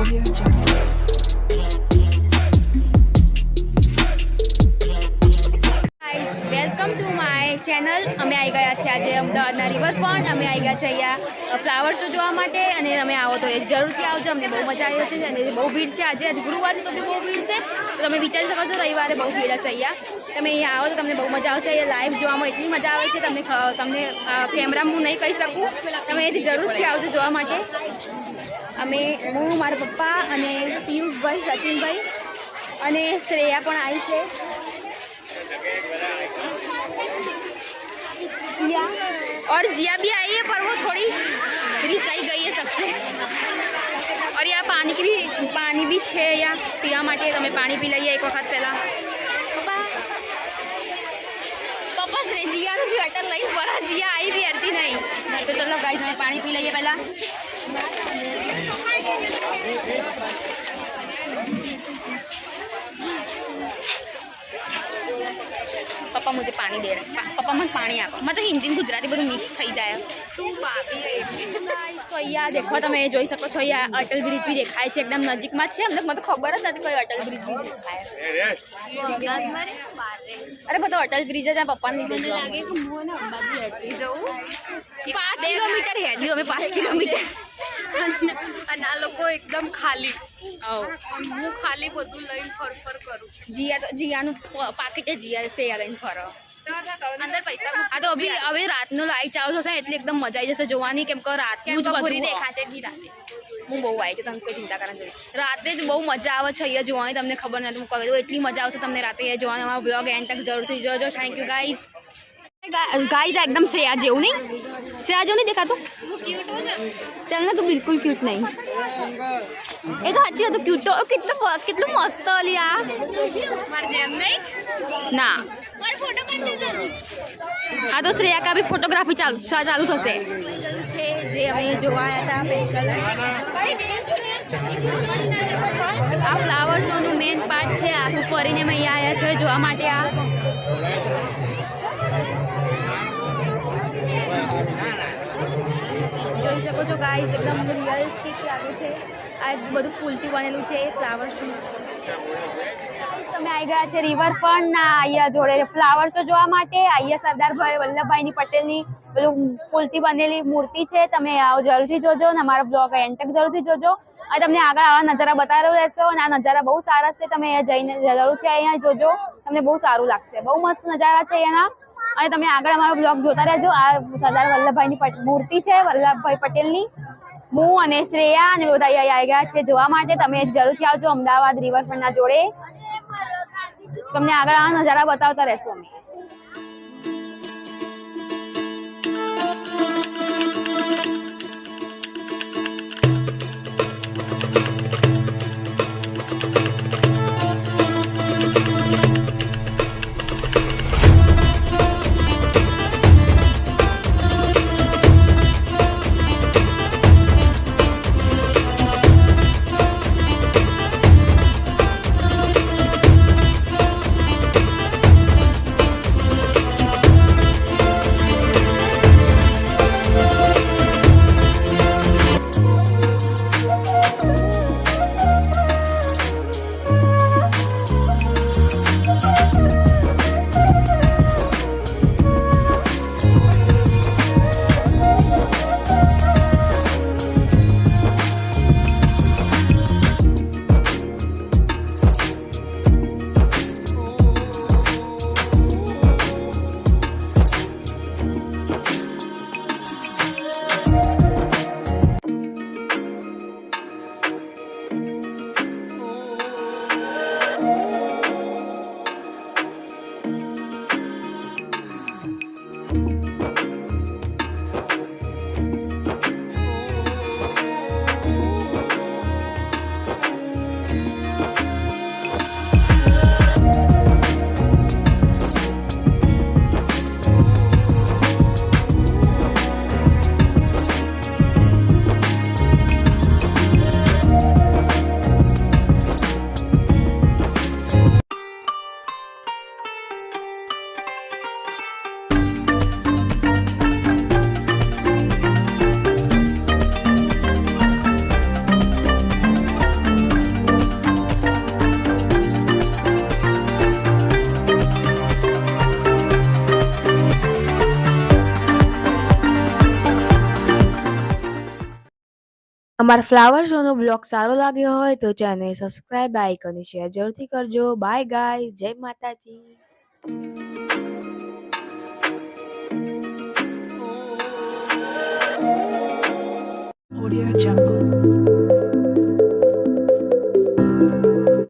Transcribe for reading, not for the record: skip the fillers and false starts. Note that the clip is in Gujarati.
Welcome to my channel. અમે આવી ગયા છે આજે અમદાવાદના રિવરફ્રન્ટ. અમે આવી ગયા છે અહીંયા ફ્લાવર શો જોવા માટે અને તમે આવો તો જરૂરથી આવજો. અમને બહુ મજા આવી છે અને બહુ ભીડ છે. આજે ગુરુવાર છે તો બી બહુ ભીડ છે. તો તમે વિચારી શકો છો રવિવારે બહુ ભીડ હશે અહીંયા. તમે અહીંયા આવો તો તમને બહુ મજા આવશે. અહીંયા લાઈવ જોવામાં એટલી મજા આવે છે. તમને કેમેરામાં હું નહીં કહી શકું. તમે અહીંથી જરૂરથી આવજો જોવા માટે. હું મારા પપ્પા અને પિયુષભાઈ, સચિનભાઈ અને શ્રેયા પણ આવી છે. और जिया भी आई है पर वो थोड़ी रिसाई गई है सबसे. और यहाँ पानी भी है यहाँ पीवा માટે. તમે પાણી પી લઈએ એક વખત પહેલા. પપ્પા શ્રી જીયાનું સ્વેટર લઈને પર જીયા આવી બી હરતી નહીં. તો ચલો ગાઈસ અમે પાણી પી લઈએ પહેલા. पप्पा मुझे पानी दे रहे हैं. पप्पा मुझे पानी आपो. मैं तो हिंदी गुजराती બધું મિક્સ થઈ જાય. તું પાગલ તો અહીંયા દેખો તમે જોઈ શકો છો. અહીંયા અટલ બ્રિજ બી દેખાય છે એકદમ નજીકમાં જ છે. મને તો ખબર જ નથી કઈ અટલ બ્રિજ બી દેખાય. અરે બધો અટલ બ્રિજ જ પપ્પાને લીધે લાગે કે હું ને અંબાજી હેડવી જવું. 5 કિલોમીટર હેડ્યું અમે 5 કિલોમીટર. અને આ લોકો એકદમ ખાલી. હું ખાલી બધું લઈને ફર કરું. જીયાનું પાકીટે જીયા છે લઈને ફરો. અંદર પૈસા આ તો હવે રાતનો લાઈટ ચાલુ થશે એટલે એકદમ મજા આવી જશે જોવાની. કેમ કે રાતનું જ બધું દેખાશે. રાતે હું બહુ આવી છું. તમે કોઈ ચિંતા કરવાની જરૂર. રાતે જ બહુ મજા આવે છે અહીંયા જોવાની. તમને ખબર નથી હું કહી દઉં એટલી મજા આવશે તમને રાતે જોવાની. અમારો બ્લોગ એન્ડ તક જરૂરથી જોજો. Thank you guys. गाइस एकदम श्रेया જેવું નહીં. શ્રેયા જેવું નહીં દેખાતું. ચાલ ને તો બિલકુલ ક્યુટ નહીં. એ તો સાચી હતું ક્યુટ તો. કેટલું મસ્ત ઓલી આ ના. હા તો શ્રેયા કા બી ફોટોગ્રાફી ચાલુ થશે છે જે અમે જોવા આવ્યા હતા સ્પેશિયલ. આ ફ્લાવર શોનું મેઇન પાર્ટ છે. આખું ફરીને અમે અહીંયા આવ્યા છે જોવા માટે. આ જોઈ શકો છો ગાઈઝ એકદમ રિયલિસ્ટિક લાગે છે. આ બધું ફૂલથી બનેલું છે ફ્લાવર શો. તમે આવી ગયા છે રિવરફ્રન્ટના અહીંયા જોડે ફ્લાવર શો જોવા માટે. અહીંયા સરદારભાઈ વલ્લભભાઈની પટેલની પેલું ફૂલથી બનેલી મૂર્તિ છે. તમે આવો જરૂરથી જોજો અને અમારા બ્લોગ એન્ડ તક જરૂરથી જોજો. અને તમને આગળ આવા નજારા બતાવ્યો રહેશો. અને આ નજારા બહુ સારા છે. તમે જઈને જરૂરથી અહીંયા જોજો. તમને બહુ સારું લાગશે. બહુ મસ્ત નજારા છે અહીંયાના. અને તમે આગળ અમારો બ્લોગ જોતા રહેજો. આ સરદાર વલ્લભભાઈની મૂર્તિ છે વલ્લભભાઈ પટેલની. હું અને શ્રેયા અને બધા અહીંયા આવી ગયા છે જોવા માટે. તમે જરૂરથી આવજો અમદાવાદ રિવરફ્રન્ટના જોડે. તમને આગળ આ નજારા બતાવતા રહેશું અમે. અમારા ફ્લાવર શોનો બ્લોગ સારો લાગ્યો હોય તો ચેનલ સબસ્ક્રાઇબ, લાઈક અને શેર જરૂરથી કરજો. બાય ગાઈઝ, જય માતાજી. Audio Jungle.